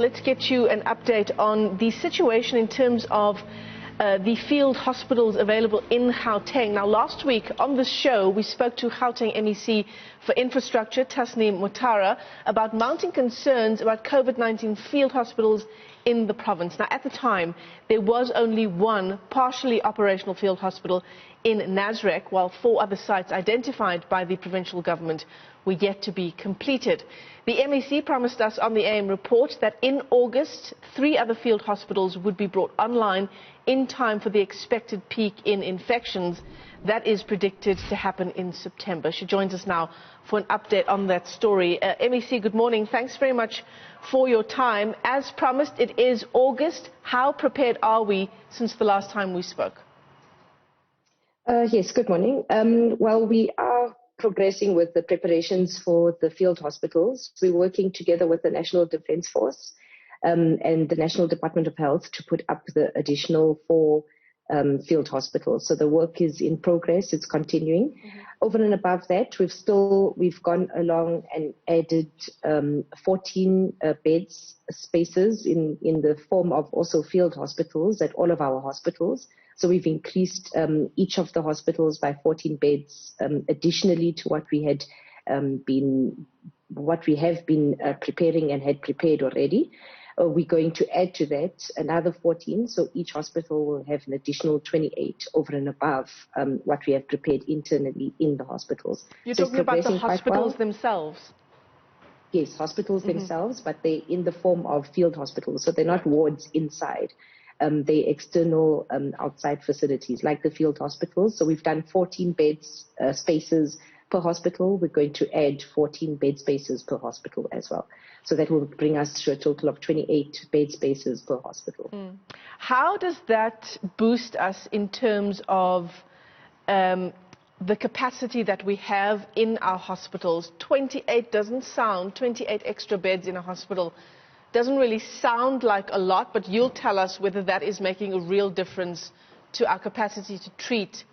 let's get you an update on the situation in terms of the field hospitals available in Gauteng. Now, last week on the show, we spoke to Gauteng MEC for Infrastructure, Tasneem Motara, about mounting concerns about COVID-19 field hospitals in the province. Now, at the time, there was only one partially operational field hospital in Nasrec, while 4 other sites identified by the provincial government were yet to be completed. The MEC promised us on the AM report that in August, 3 other field hospitals would be brought online in time for the expected peak in infections that is predicted to happen in September. She joins us now for an update on that story. MEC, good morning. Thanks very much for your time. As promised, it is August. How prepared are we since the last time we spoke? Yes, good morning. Well, we are progressing with the preparations for the field hospitals. We're working together with the National Defence Force and the National Department of Health to put up the additional 4 field hospitals. So the work is in progress, it's continuing. Mm-hmm. Over and above that, we've gone along and added 14 beds spaces in the form of also field hospitals at all of our hospitals. So we've increased each of the hospitals by 14 beds additionally to what we have been preparing and had prepared already. We're going to add to that another 14, so each hospital will have an additional 28 over and above what we have prepared internally in the hospitals. You're talking about the hospitals themselves? Yes, hospitals themselves, but they're in the form of field hospitals, so they're not wards inside. They're external outside facilities like the field hospitals. So we've done 14 beds spaces per hospital. We're going to add 14 bed spaces per hospital as well. So that will bring us to a total of 28 bed spaces per hospital. How does that boost us in terms of the capacity that we have in our hospitals? 28 extra beds in a hospital doesn't really sound like a lot, but you'll tell us whether that is making a real difference to our capacity to treat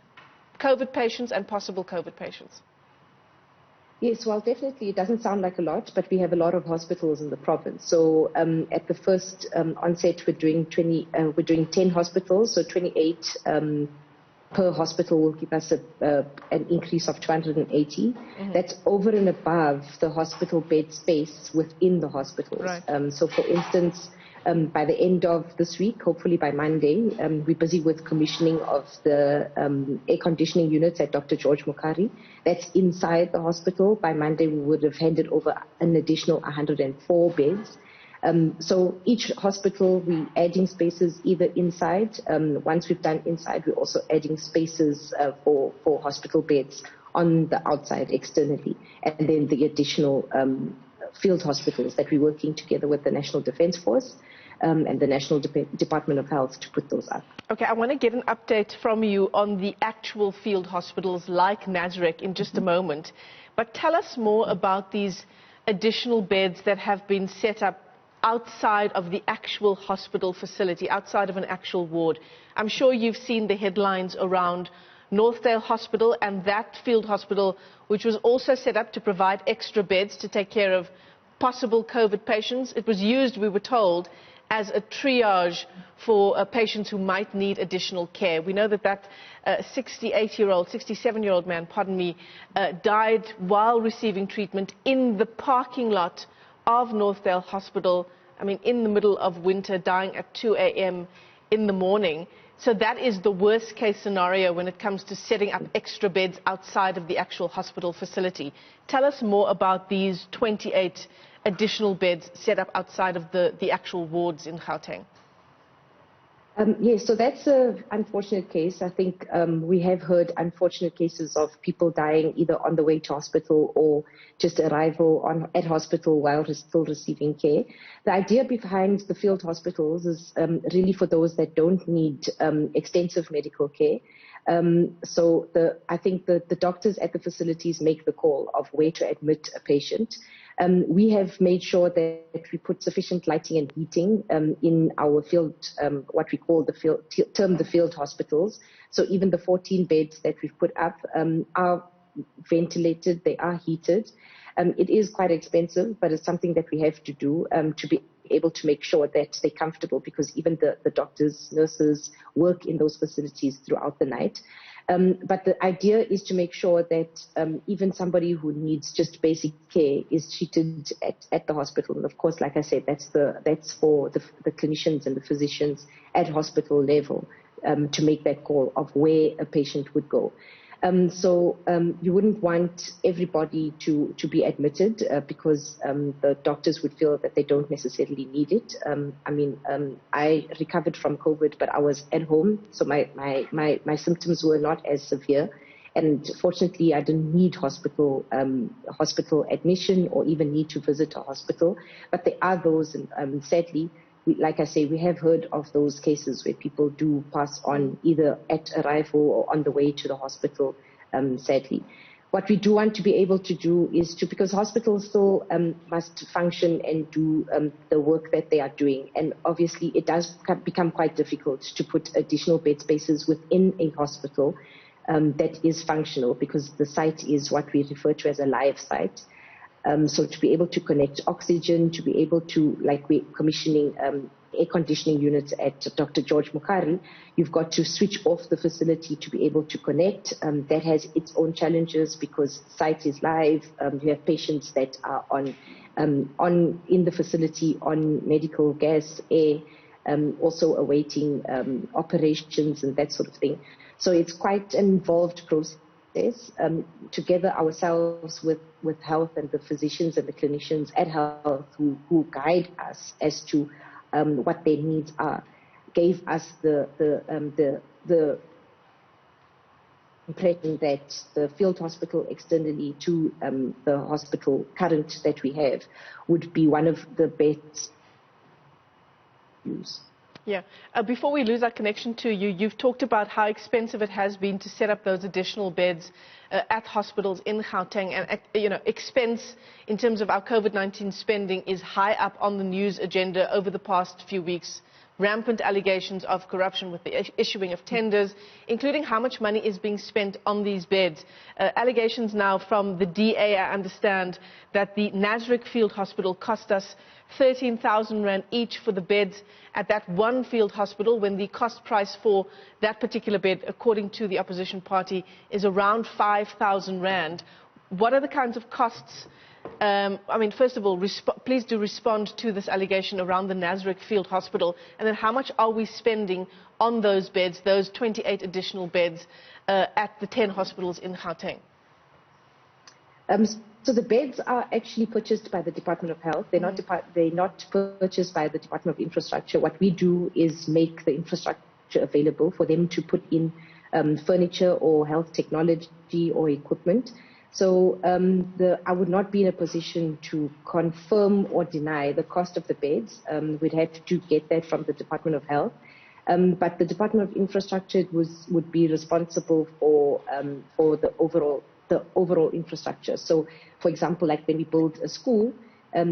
COVID patients and possible COVID patients. Yes, well, definitely it doesn't sound like a lot, but we have a lot of hospitals in the province. So at the first onset, we're doing 10 hospitals, so 28 per hospital will give us an increase of 280. Mm-hmm. That's over and above the hospital bed space within the hospitals. Right. So for instance, by the end of this week, hopefully by Monday, we're busy with commissioning of the air conditioning units at Dr. George Mokari. That's inside the hospital. By Monday, we would have handed over an additional 104 beds. So each hospital, we're adding spaces either inside. Once we've done inside, we're also adding spaces for hospital beds on the outside externally. And then the additional field hospitals that we're working together with the National Defence Force and the National Department of Health to put those up. Okay, I want to get an update from you on the actual field hospitals like Nasrec in just a moment. But tell us more about these additional beds that have been set up outside of the actual hospital facility, outside of an actual ward. I'm sure you've seen the headlines around Northdale Hospital and that field hospital, which was also set up to provide extra beds to take care of possible COVID patients. It was used, we were told, as a triage for patients who might need additional care. We know that 67-year-old man, died while receiving treatment in the parking lot of Northdale Hospital, in the middle of winter, dying at 2 a.m. in the morning. So that is the worst case scenario when it comes to setting up extra beds outside of the actual hospital facility. Tell us more about these 28 additional beds set up outside of the actual wards in Gauteng. Yes, so that's an unfortunate case. I think we have heard unfortunate cases of people dying either on the way to hospital or just arrival at hospital while still receiving care. The idea behind the field hospitals is really for those that don't need extensive medical care. I think the doctors at the facilities make the call of where to admit a patient. We have made sure that we put sufficient lighting and heating in our field, what we call the field hospitals. So even the 14 beds that we've put up are ventilated, they are heated. It is quite expensive, but it's something that we have to do to be able to make sure that they're comfortable, because even the doctors, nurses work in those facilities throughout the night. But the idea is to make sure that even somebody who needs just basic care is treated at the hospital. And of course, like I said, that's for the clinicians and the physicians at hospital level to make that call of where a patient would go. So you wouldn't want everybody to be admitted because the doctors would feel that they don't necessarily need it. I recovered from COVID, but I was at home, so my symptoms were not as severe. And fortunately, I didn't need hospital admission or even need to visit a hospital. But there are those, and sadly, like I say, we have heard of those cases where people do pass on either at arrival or on the way to the hospital, sadly. What we do want to be able to do is because hospitals still must function and do the work that they are doing. And obviously, it does become quite difficult to put additional bed spaces within a hospital that is functional, because the site is what we refer to as a live site. So to be able to connect oxygen, to be able to, like we're commissioning air conditioning units at Dr. George Mukari, you've got to switch off the facility to be able to connect. That has its own challenges because site is live. You have patients that are on in the facility on medical gas, air, also awaiting operations and that sort of thing. So it's quite an involved process. Together ourselves with health and the physicians and the clinicians at health who guide us as to what their needs are, gave us the impression that the field hospital externally to the hospital current that we have would be one of the best use. Yeah. Before we lose our connection to you, you've talked about how expensive it has been to set up those additional beds at hospitals in Gauteng. And, expense in terms of our COVID-19 spending is high up on the news agenda over the past few weeks. Rampant allegations of corruption with the issuing of tenders, including how much money is being spent on these beds. Allegations now from the DA, I understand, that the Nasrec Field Hospital cost us 13,000 Rand each for the beds at that one field hospital, when the cost price for that particular bed, according to the opposition party, is around 5,000 Rand. What are the kinds of costs? First of all, please do respond to this allegation around the Nasrec Field Hospital, and then how much are we spending on those beds, those 28 additional beds at the 10 hospitals in Gauteng? So the beds are actually purchased by the Department of Health. They're not purchased by the Department of Infrastructure. What we do is make the infrastructure available for them to put in furniture or health technology or equipment. So I would not be in a position to confirm or deny the cost of the beds. We'd have to get that from the Department of Health. But the Department of Infrastructure would be responsible for the overall infrastructure. So, for example, like when we build a school,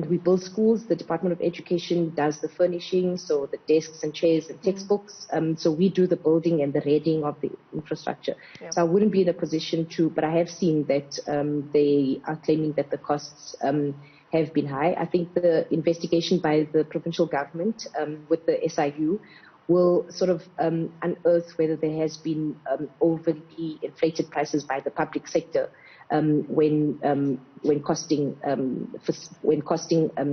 we build schools, the Department of Education does the furnishing, so the desks and chairs and textbooks. So we do the building and the readying of the infrastructure. Yeah. So I wouldn't be in a position to, but I have seen that they are claiming that the costs have been high. I think the investigation by the provincial government with the SIU will sort of unearth whether there has been overly inflated prices by the public sector when costing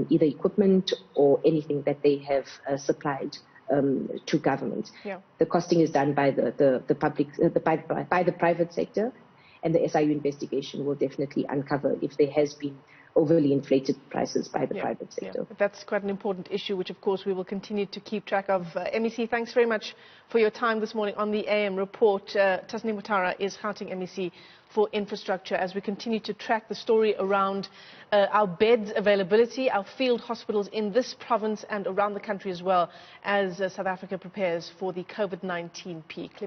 either equipment or anything that they have supplied to government. Yeah. The costing is done by the public by the private sector, and the SIU investigation will definitely uncover if there has been overly inflated prices by the private sector. Yeah. That's quite an important issue, which of course we will continue to keep track of. MEC, thanks very much for your time this morning on the AM report. Tasneem Motara is Gauteng MEC for Infrastructure, as we continue to track the story around our beds availability, our field hospitals in this province and around the country as well, as South Africa prepares for the COVID-19 peak.